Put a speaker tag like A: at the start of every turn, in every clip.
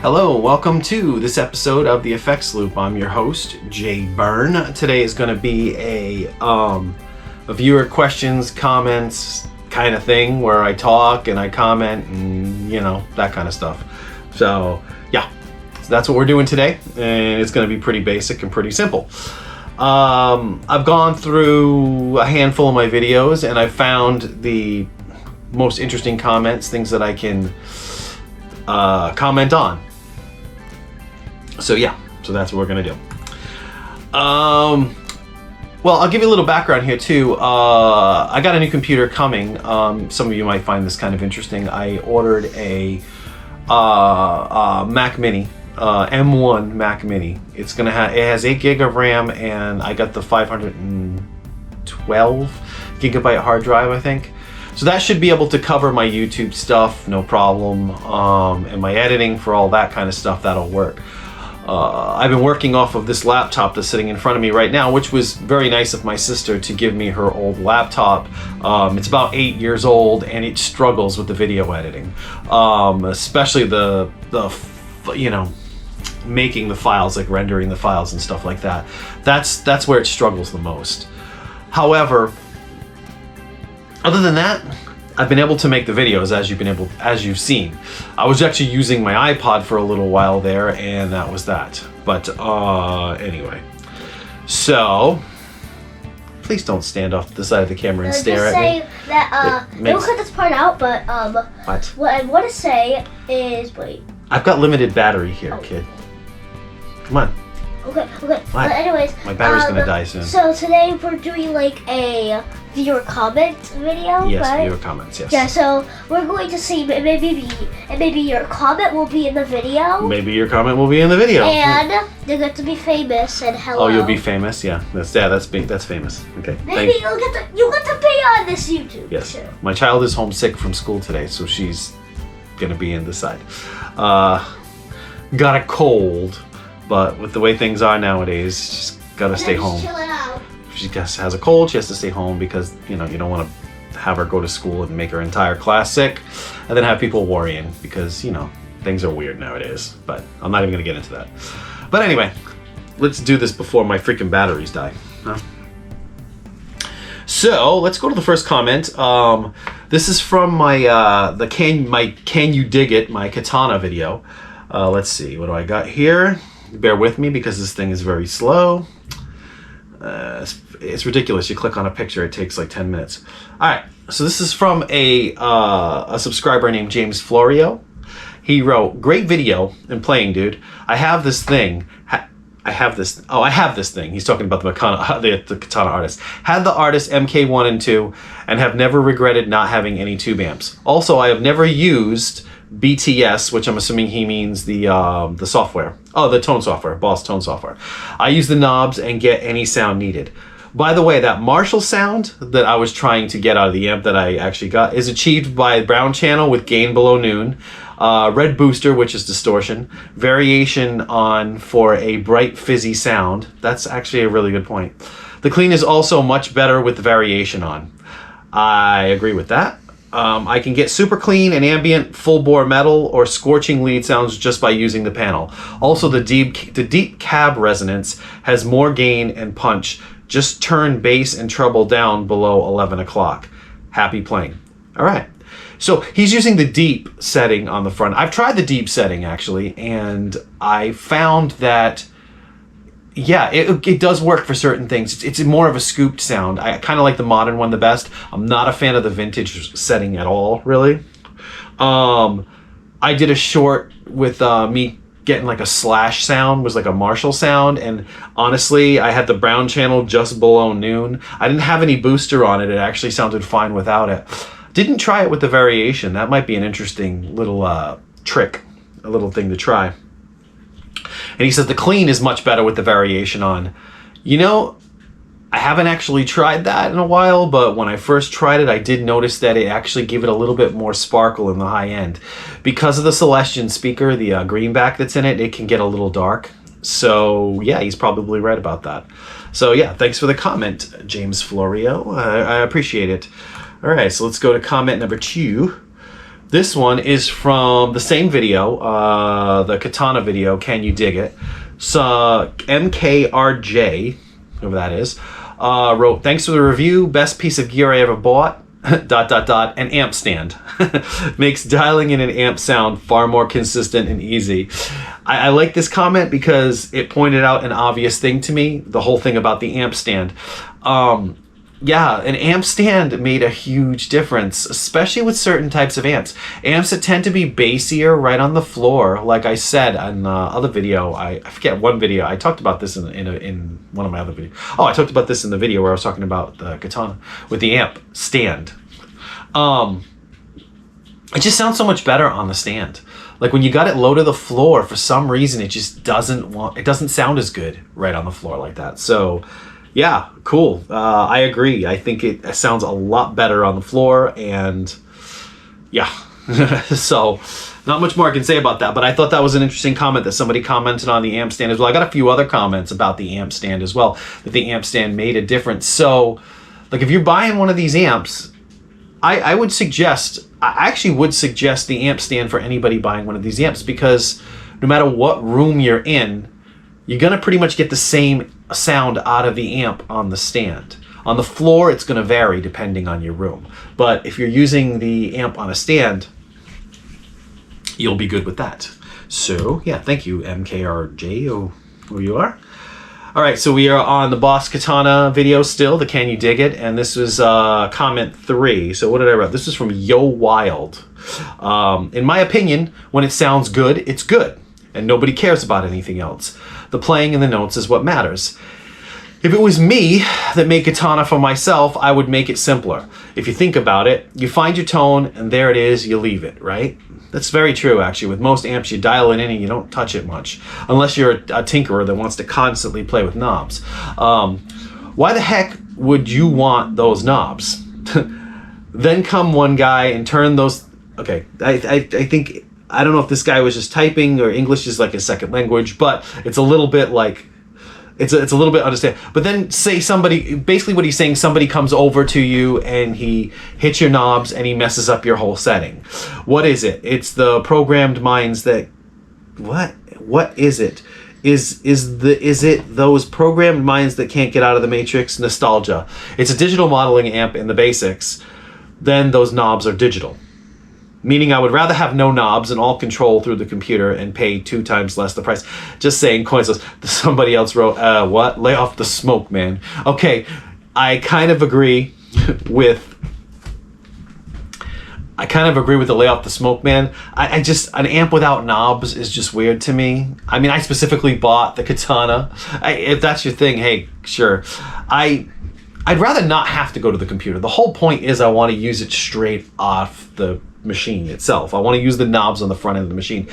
A: Hello, welcome to this episode of The Effects Loop. I'm your host, Jay Byrne. Today is going to be a viewer questions, comments kind of thing where I talk and I comment and, you know, that kind of stuff. So, yeah, so that's what we're doing today, and it's going to be pretty basic and pretty simple. I've gone through a handful of my videos and I've found the most interesting comments, things that I can comment on. So yeah, so that's what we're gonna do. Well, I'll give you a little background here too. I got a new computer coming. Some of you might find this kind of interesting. I ordered a Mac Mini, M1 Mac Mini. It has 8 gig of RAM, and I got the 512 gigabyte hard drive, I think. So that should be able to cover my YouTube stuff, no problem, and my editing for all that kind of stuff, that'll work. I've been working off of this laptop that's sitting in front of me right now, which was very nice of my sister to give me her old laptop. It's about 8 years old and it struggles with the video editing, especially the you know, making the files, like rendering the files and stuff like that. That's where it struggles the most. However, other than that, I've been able to make the videos as you've seen. I was actually using my iPod for a little while there, and that was that. But anyway, so please don't stand off the side of the camera and stare at me.
B: Just say that don't cut this part out, but what I want to say is, wait.
A: I've got limited battery here, kid. Come on.
B: Okay. But anyways,
A: my battery's gonna die soon.
B: So today we're doing like a viewer comment video,
A: yes,
B: right?
A: viewer comments, yes.
B: Yeah, so we're going to see maybe your comment will be in the video.
A: Maybe your comment will be in the video.
B: And you get to be famous and hello.
A: Oh, you'll be famous, yeah. That's famous. Okay.
B: Maybe you get to be on this YouTube.
A: Yes.
B: Too.
A: My child is homesick from school today, so she's gonna be in the side. Got a cold. But with the way things are nowadays, she's gotta stay home.
B: Chilling out.
A: If she has a cold, she has to stay home because, you know, you don't want to have her go to school and make her entire class sick and then have people worrying because, you know, things are weird nowadays. But I'm not even gonna get into that. But anyway, let's do this before my freaking batteries die. Huh? So let's go to the first comment. This is from my Can You Dig It, my katana video. Let's see, what do I got here? Bear with me because this thing is very slow. It's ridiculous. You click on a picture, it takes like 10 minutes. All right, so this is from a subscriber named James Florio. He wrote, "Great video and playing, dude. I have this thing. I have this thing." He's talking about the katana artist. Had the artist MK1 and 2 and have never regretted not having any tube amps. Also, I have never used BTS, which I'm assuming he means the software. Oh, the tone software, Boss tone software. I use the knobs and get any sound needed. By the way, that Marshall sound that I was trying to get out of the amp that I actually got is achieved by brown channel with gain below noon, red booster, which is distortion, variation on for a bright fizzy sound. That's actually a really good point. The clean is also much better with the variation on. I agree with that. I can get super clean and ambient full bore metal or scorching lead sounds just by using the panel. Also, the deep cab resonance has more gain and punch. Just turn bass and treble down below 11 o'clock. Happy playing. All right. So he's using the deep setting on the front. I've tried the deep setting actually, and I found that yeah, it does work for certain things. It's more of a scooped sound. I kind of like the modern one the best. I'm not a fan of the vintage setting at all, really. I did a short with me getting like a slash sound, was like a Marshall sound, and honestly, I had the brown channel just below noon. I didn't have any booster on it. It actually sounded fine without it. Didn't try it with the variation. That might be an interesting little trick, a little thing to try. And he says the clean is much better with the variation on. You know, I haven't actually tried that in a while, but when I first tried it, I did notice that it actually gave it a little bit more sparkle in the high end. Because of the Celestion speaker, the greenback that's in it, it can get a little dark. So yeah, he's probably right about that. So yeah, thanks for the comment, James Florio. I appreciate it. All right, so let's go to comment number 2. This one is from the same video, the Katana video, Can You Dig It? So MKRJ, whoever that is, wrote, thanks for the review, best piece of gear I ever bought, ... an amp stand. Makes dialing in an amp sound far more consistent and easy. I like this comment because it pointed out an obvious thing to me, the whole thing about the amp stand. Yeah, an amp stand made a huge difference, especially with certain types of amps. Amps that tend to be bassier right on the floor, like I said in the other video. I forget one video. I talked about this in one of my other videos. Oh, I talked about this in the video where I was talking about the Katana with the amp stand. It just sounds so much better on the stand. Like when you got it low to the floor, for some reason, it just doesn't sound as good right on the floor like that. So, yeah, cool. I agree. I think it sounds a lot better on the floor, and yeah. So, not much more I can say about that, but I thought that was an interesting comment that somebody commented on the amp stand as well. I got a few other comments about the amp stand as well, that the amp stand made a difference. So, like if you're buying one of these amps, I actually would suggest the amp stand for anybody buying one of these amps, because no matter what room you're in, you're going to pretty much get the same sound out of the amp on the stand. On the floor, it's going to vary depending on your room. But if you're using the amp on a stand, you'll be good with that. So, yeah, thank you, MKRJ, or who you are. All right, so we are on the Boss Katana video still, the Can You Dig It? And this was comment 3. So what did I write? This is from Yo Wild. In my opinion, when it sounds good, it's good. And nobody cares about anything else. The playing and the notes is what matters. If it was me that made Katana for myself, I would make it simpler. If you think about it, you find your tone, and there it is, you leave it, right? That's very true, actually. With most amps, you dial it in and you don't touch it much. Unless you're a tinkerer that wants to constantly play with knobs. Why the heck would you want those knobs? Then come one guy and turn those... Okay, I think... I don't know if this guy was just typing or English is like a second language, but it's a little bit like... It's a little bit understand. But then say somebody, basically what he's saying, somebody comes over to you and he hits your knobs and he messes up your whole setting. What is it? It's the programmed minds that, what is it? Is it those programmed minds that can't get out of the matrix? Nostalgia. It's a digital modeling amp in the basics. Then those knobs are digital. Meaning I would rather have no knobs and all control through the computer and pay 2 times less the price. Just saying, coinsless. Somebody else wrote, what? Lay off the smoke, man. Okay, I kind of agree with the lay off the smoke, man. I just, an amp without knobs is just weird to me. I mean, I specifically bought the Katana. If that's your thing, hey, sure. I'd rather not have to go to the computer. The whole point is I want to use it straight off the machine itself. I want to use the knobs on the front end of the machine.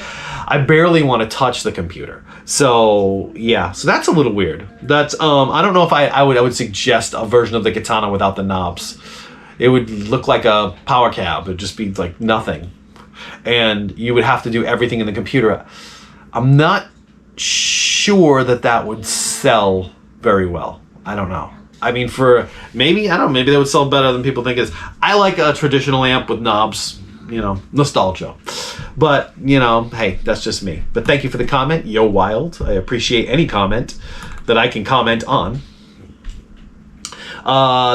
A: I barely want to touch the computer. So yeah, so that's a little weird. That's I don't know if I would suggest a version of the Katana without the knobs. It would look like a power cab. It'd just be like nothing. And you would have to do everything in the computer. I'm not sure that would sell very well. I don't know. I mean, maybe they would sell better than people think it is. I like a traditional amp with knobs, nostalgia. But, hey, that's just me. But thank you for the comment, Yo Wild. I appreciate any comment that I can comment on.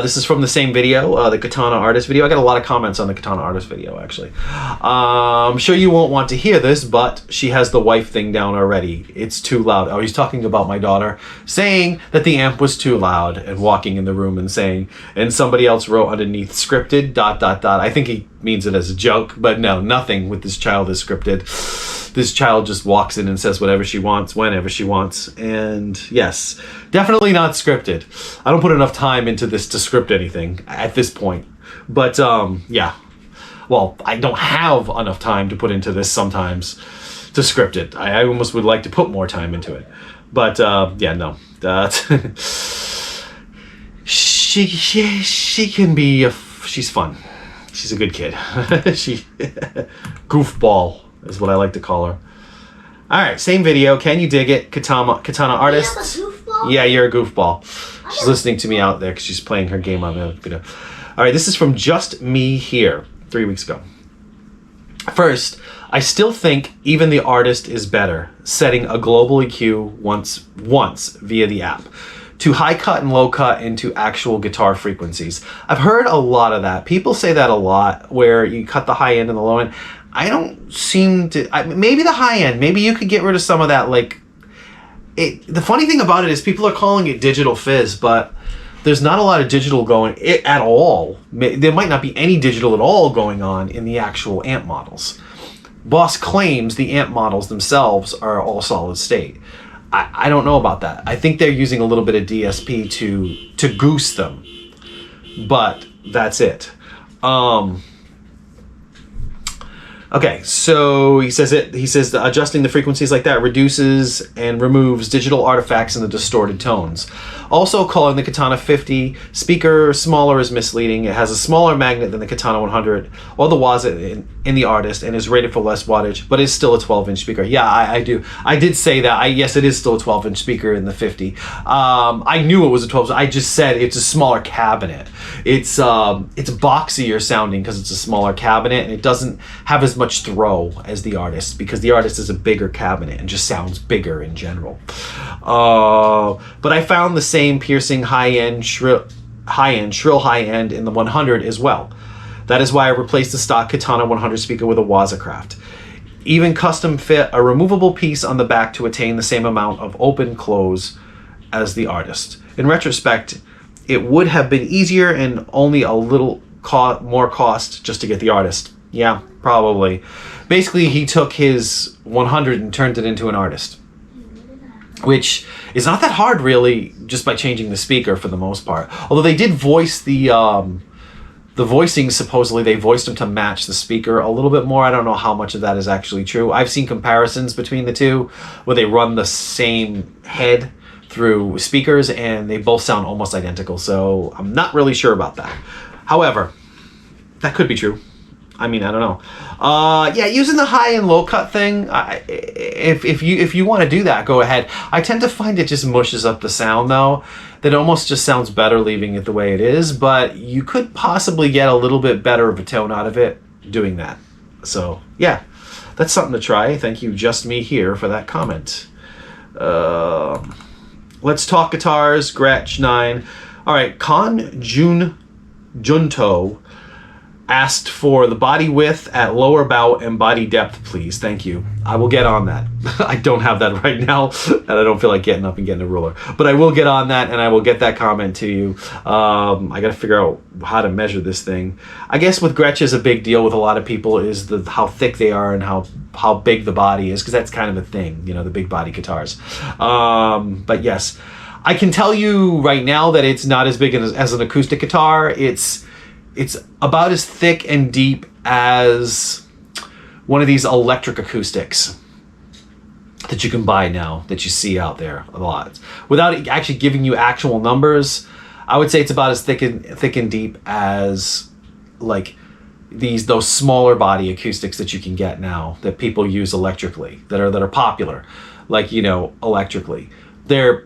A: This is from the same video, the Katana Artist video. I got a lot of comments on the Katana Artist video, actually. I'm sure you won't want to hear this, but she has the wife thing down already. It's too loud. Oh, he's talking about my daughter, saying that the amp was too loud and walking in the room and saying, and somebody else wrote underneath, scripted, ... I think he means it as a joke, but no, nothing with this child is scripted. This child just walks in and says whatever she wants, whenever she wants. And yes, definitely not scripted. I don't put enough time into this to script anything at this point. But yeah, well, I don't have enough time to put into this sometimes to script it. I almost would like to put more time into it. But yeah, no. She can be, she's fun. She's a good kid. She goofball is what I like to call her. All right, same video. Can you dig it? Katana Artist.
B: I'm a goofball?
A: Yeah, you're a goofball. She's listening to me out there because she's playing her game on the video. All right, this is from Just Me Here, 3 weeks ago. First, I still think even the artist is better, setting a global EQ once via the app, to high cut and low cut into actual guitar frequencies. I've heard a lot of that. People say that a lot, where you cut the high end and the low end. I don't seem to... maybe the high end, maybe you could get rid of some of that, like... the funny thing about it is people are calling it digital fizz, but there's not a lot of digital going at all. There might not be any digital at all going on in the actual amp models. Boss claims the amp models themselves are all solid state. I don't know about that. I think they're using a little bit of DSP to goose them, but that's it. Okay, so he says that adjusting the frequencies like that reduces and removes digital artifacts and the distorted tones. Also, calling the Katana 50 speaker smaller is misleading. It has a smaller magnet than the Katana 100 or the Waza in the artist, and is rated for less wattage, but is still a 12-inch speaker. Yeah, I do. I did say that. Yes, it is still a 12-inch speaker in the 50. I knew it was a 12. I just said it's a smaller cabinet. It's boxier sounding because it's a smaller cabinet, and it doesn't have as much throw as the artist, because the artist is a bigger cabinet and just sounds bigger in general. But I found the same piercing high-end, shrill high-end in the 100 as well. That is why I replaced the stock Katana 100 speaker with a Wazacraft. Even custom fit a removable piece on the back to attain the same amount of open-close as the artist. In retrospect, it would have been easier and only a little more cost just to get the artist. Yeah, probably. Basically, he took his 100 and turned it into an artist, which is not that hard, really, just by changing the speaker for the most part. Although they did voice the voicing, supposedly they voiced them to match the speaker a little bit more. I don't know how much of that is actually true. I've seen comparisons between the two where they run the same head through speakers and they both sound almost identical. So I'm not really sure about that. However, that could be true. I mean, I don't know. Yeah, using the high and low cut thing, if you want to do that, go ahead. I tend to find it just mushes up the sound, though. That almost just sounds better leaving it the way it is, but you could possibly get a little bit better of a tone out of it doing that. So, yeah, that's something to try. Thank you, Just Me Here, for that comment. Let's Talk Guitars, Gretsch 9. All right, Junto asked for the body width at lower bout and body depth, please. Thank you. I will get on that. I don't have that right now, and I don't feel like getting up and getting a ruler. But I will get on that, and I will get that comment to you. I got to figure out how to measure this thing. I guess with Gretsch is a big deal with a lot of people is how thick they are and how big the body is, because that's kind of a thing, you know, the big body guitars. But yes, I can tell you right now that it's not as big as an acoustic guitar. It's about as thick and deep as one of these electric acoustics that you can buy now, that you see out there a lot. Without actually giving you actual numbers, I would say it's about as thick and deep as like those smaller body acoustics that you can get now that people use electrically, that are popular, like, you know, electrically. They're,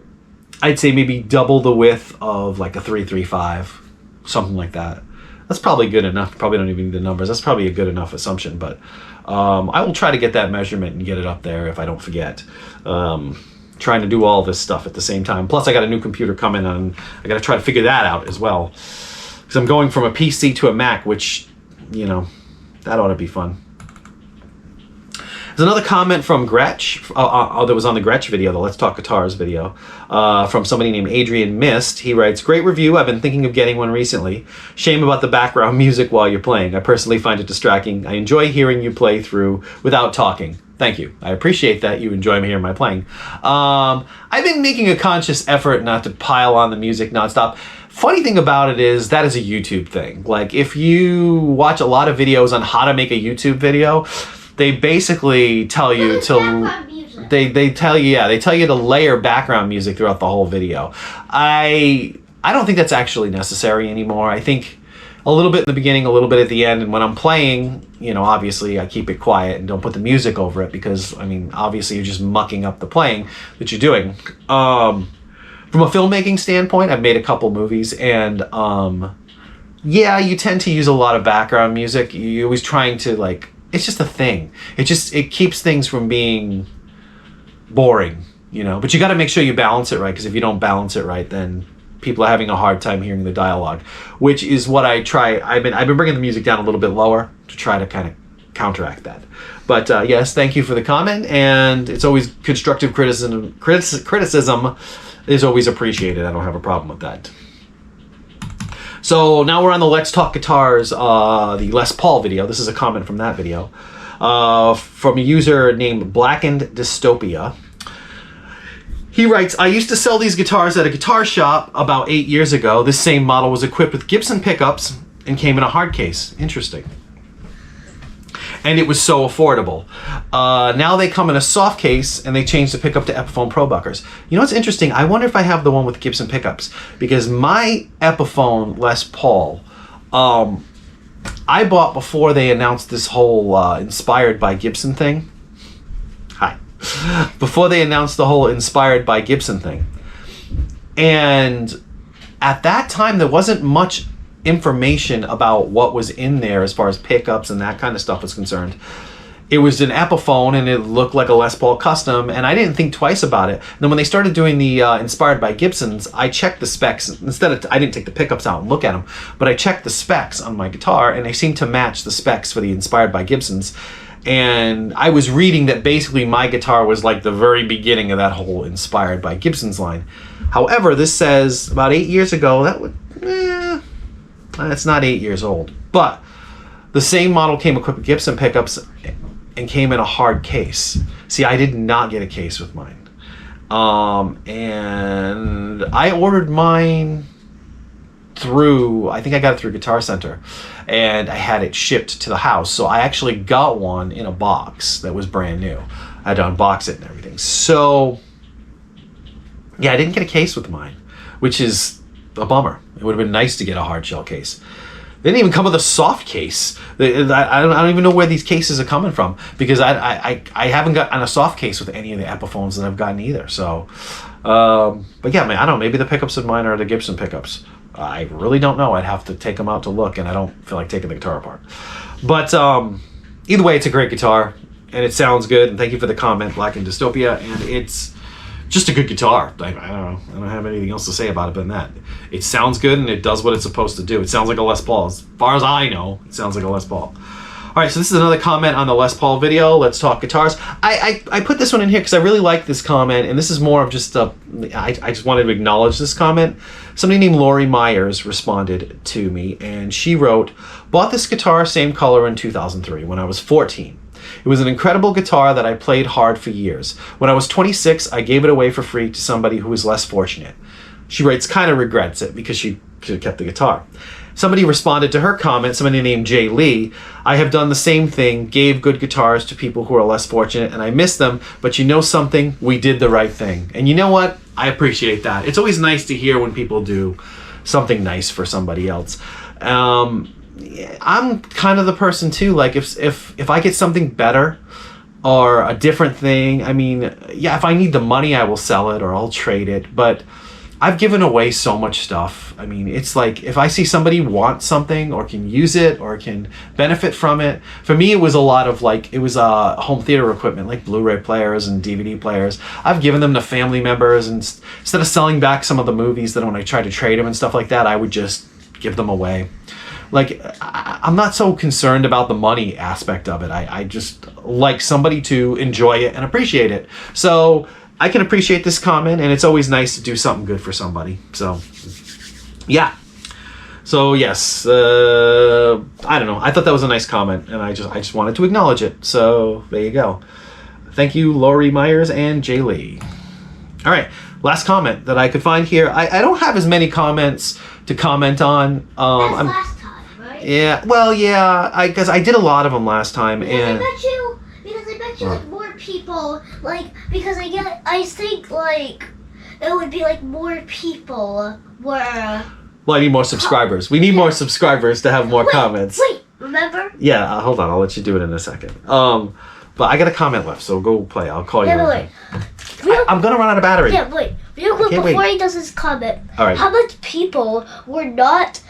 A: I'd say, maybe double the width of like a 335, something like that. That's probably good enough. Probably don't even need the numbers. That's probably a good enough assumption, but I will try to get that measurement and get it up there if I don't forget. Trying to do all this stuff at the same time. Plus, I got a new computer coming on. I got to try to figure that out as well. Because I'm going from a PC to a Mac, which, you know, that ought to be fun. There's another comment from Gretsch, that was on the Gretsch video, the Let's Talk Guitars video, from somebody named Adrian Mist. He writes, "Great review. I've been thinking of getting one recently. Shame about the background music while you're playing. I personally find it distracting. I enjoy hearing you play through without talking." Thank you. I appreciate that you enjoy me hearing my playing. I've been making a conscious effort not to pile on the music nonstop. Funny thing about it is that is a YouTube thing. Like, if you watch a lot of videos on how to make a YouTube video, they basically tell you to they tell you to layer background music throughout the whole video. I don't think that's actually necessary anymore. I think a little bit in the beginning, a little bit at the end, and when I'm playing, you know, obviously I keep it quiet and don't put the music over it, because I mean, obviously you're just mucking up the playing that you're doing. From a filmmaking standpoint, I've made a couple movies, and yeah, you tend to use a lot of background music. You're always trying to like it's just a thing. It keeps things from being boring, you know. But you got to make sure you balance it right, because if you don't balance it right, then people are having a hard time hearing the dialogue, which is what I try. I've been bringing the music down a little bit lower to try to kind of counteract that. But yes, thank you for the comment, and it's always constructive criticism. Criticism is always appreciated. I don't have a problem with that. So now we're on the Let's Talk Guitars, the Les Paul video. This is a comment from that video, from a user named Blackened Dystopia. He writes, I used to sell these guitars at a guitar shop about 8 years ago. This same model was equipped with Gibson pickups and came in a hard case. Interesting. And it was so affordable. Now they come in a soft case, and they changed the pickup to Epiphone Pro Buckers. You know what's interesting? I wonder if I have the one with Gibson pickups, because my Epiphone Les Paul, I bought before they announced this whole inspired by Gibson thing. Hi. Before they announced the whole inspired by Gibson thing. And at that time, there wasn't much information about what was in there as far as pickups and that kind of stuff was concerned. It was an Epiphone, and it looked like a Les Paul Custom, and I didn't think twice about it. And then when they started doing the inspired by Gibsons, I checked the specs. I didn't take the pickups out and look at them, but I checked the specs on my guitar, and they seemed to match the specs for the inspired by Gibsons. And I was reading that basically my guitar was like the very beginning of that whole inspired by Gibsons line. However, this says about 8 years ago. That would, it's not 8 years old, but the same model came equipped with Gibson pickups and came in a hard case. See, I did not get a case with mine. And I ordered mine through, I think I got it through Guitar Center, and I had it shipped to the house. So I actually got one in a box that was brand new. I had to unbox it and everything. So yeah, I didn't get a case with mine, which is a bummer. It would have been nice to get a hard shell case. They didn't even come with a soft case. I don't even know where these cases are coming from, because I haven't gotten a soft case with any of the Epiphones that I've gotten either. So, but yeah, man, I don't know. Maybe the pickups of mine are the Gibson pickups. I really don't know. I'd have to take them out to look, and I don't feel like taking the guitar apart. But either way, it's a great guitar, and it sounds good. And thank you for the comment, Blackened Dystopia. And it's just a good guitar. I don't know. I don't have anything else to say about it than that. It sounds good, and it does what it's supposed to do. It sounds like a Les Paul. As far as I know, it sounds like a Les Paul. All right, so this is another comment on the Les Paul video. Let's Talk Guitars. I put this one in here because I really like this comment, and this is more of just a, I just wanted to acknowledge this comment. Somebody named Lori Myers responded to me, and she wrote, bought this guitar, same color, in 2003 when I was 14. It was an incredible guitar that I played hard for years. When I was 26, I gave it away for free to somebody who was less fortunate. She writes, kind of regrets it because she could have kept the guitar. Somebody responded to her comment, somebody named Jay Lee. I have done the same thing, gave good guitars to people who are less fortunate, and I miss them, but you know something? We did the right thing. And you know what? I appreciate that. It's always nice to hear when people do something nice for somebody else. I'm kind of the person too, like if I get something better or a different thing, I mean, yeah, if I need the money, I will sell it or I'll trade it, but I've given away so much stuff. I mean, it's like if I see somebody want something or can use it or can benefit from it. For me, it was a lot of like, it was home theater equipment like Blu-ray players and DVD players. I've given them to family members, and instead of selling back some of the movies that when I tried to trade them and stuff like that, I would just give them away. Like, I'm not so concerned about the money aspect of it. I just like somebody to enjoy it and appreciate it. So I can appreciate this comment, and it's always nice to do something good for somebody. So, yeah. So, yes. I don't know. I thought that was a nice comment, and I just wanted to acknowledge it. So, there you go. Thank you, Lori Myers and Jay Lee. All right. Last comment that I could find here. I don't have as many comments to comment on.
B: Last time, right?
A: Yeah. Well, yeah. Because I did a lot of them last time, and
B: I bet you like more people, like, because I think like it would be like more people were.
A: Well, I need more subscribers. We need more subscribers to have more comments.
B: Wait, remember?
A: Yeah, hold on. I'll let you do it in a second. But I got a comment left, so go play. I'll call you.
B: Wait.
A: I'm gonna run out of battery.
B: Yeah, wait. Real quick, before he does his comment,
A: all right.
B: how much people were not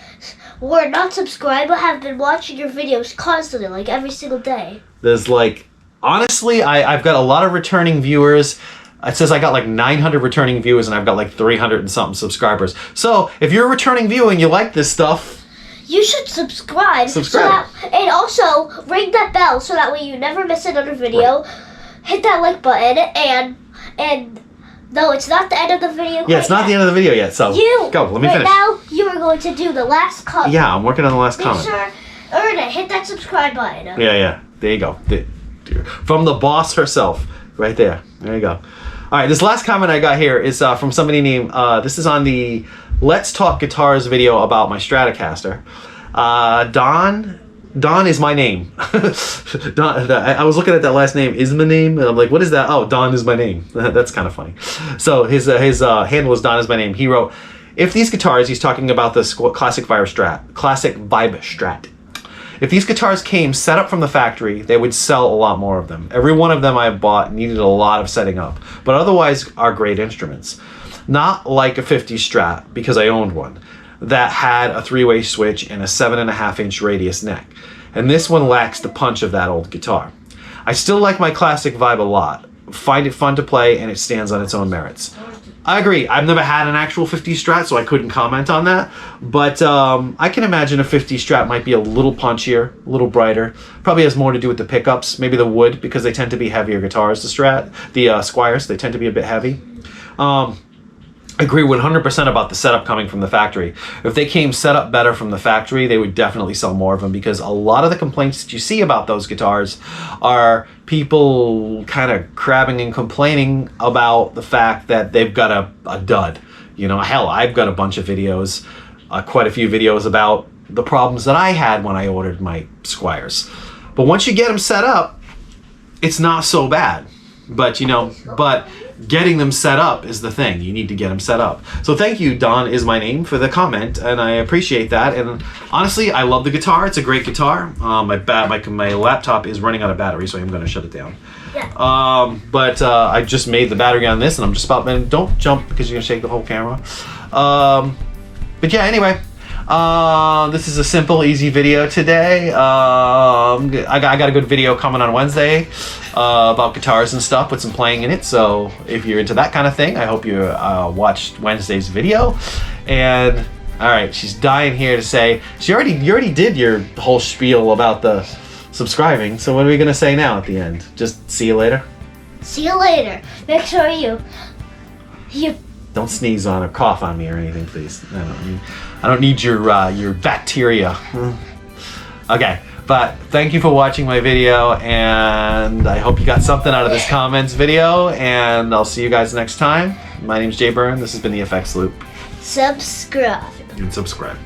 B: were not subscribed but have been watching your videos constantly, like every single day.
A: There's like, honestly, I've got a lot of returning viewers. It says I got like 900 returning viewers and I've got like 300 and something subscribers. So if you're a returning viewer and you like this stuff,
B: you should subscribe.
A: Subscribe.
B: And also ring that bell so that way you never miss another video. Right. Hit that like button and no, it's not the end of the video.
A: Yeah, it's not the end of the video yet. So go. Let me finish.
B: Now you are going to do the last comment.
A: Yeah, I'm working on the last comment.
B: Make sure, Erna, hit that subscribe button.
A: Yeah. There you go. From the boss herself, right there. There you go. All right, this last comment I got here is from somebody named. This is on the Let's Talk Guitars video about my Stratocaster. Don is my name. Don, I was looking at that last name, is my name, and I'm like, what is that? Oh, Don is my name. That's kind of funny. So his handle is Don is my name. He wrote, if these guitars, he's talking about the classic Vibe Strat. If these guitars came set up from the factory, they would sell a lot more of them. Every one of them I've bought needed a lot of setting up, but otherwise are great instruments. Not like a 50 Strat, because I owned one, that had a 3-way switch and a 7.5-inch radius neck. And this one lacks the punch of that old guitar. I still like my classic Vibe a lot. Find it fun to play and it stands on its own merits. I agree. I've never had an actual 50 Strat, so I couldn't comment on that. But I can imagine a 50 Strat might be a little punchier, a little brighter. Probably has more to do with the pickups, maybe the wood, because they tend to be heavier guitars. The Squires, they tend to be a bit heavy. Agree 100% about the setup coming from the factory. If they came set up better from the factory, they would definitely sell more of them, because a lot of the complaints that you see about those guitars are people kind of crabbing and complaining about the fact that they've got a dud. You know, hell, I've got a bunch of videos, quite a few videos about the problems that I had when I ordered my Squires. But once you get them set up, it's not so bad. But, getting them set up is the thing. You need to get them set up. So thank you, Don is my name, for the comment, and I appreciate that. And honestly, I love the guitar. It's a great guitar. My laptop is running out of battery, so I'm going to shut it down.
B: Yeah.
A: But I just made the battery on this, and I'm just about, man, don't jump because you're going to shake the whole camera. But yeah, anyway. This is a simple, easy video today. I got a good video coming on Wednesday about guitars and stuff with some playing in it. So if you're into that kind of thing, I hope you watched Wednesday's video. And all right, she's dying here to say you already did your whole spiel about the subscribing. So what are we gonna say now at the end? Just see you later.
B: See you later. Make sure you.
A: Don't sneeze on or cough on me or anything, please. I don't need your bacteria. Okay, but thank you for watching my video, and I hope you got something out of this comments video, and I'll see you guys next time. My name's Byrne. This has been the FX Loop.
B: Subscribe.
A: And subscribe.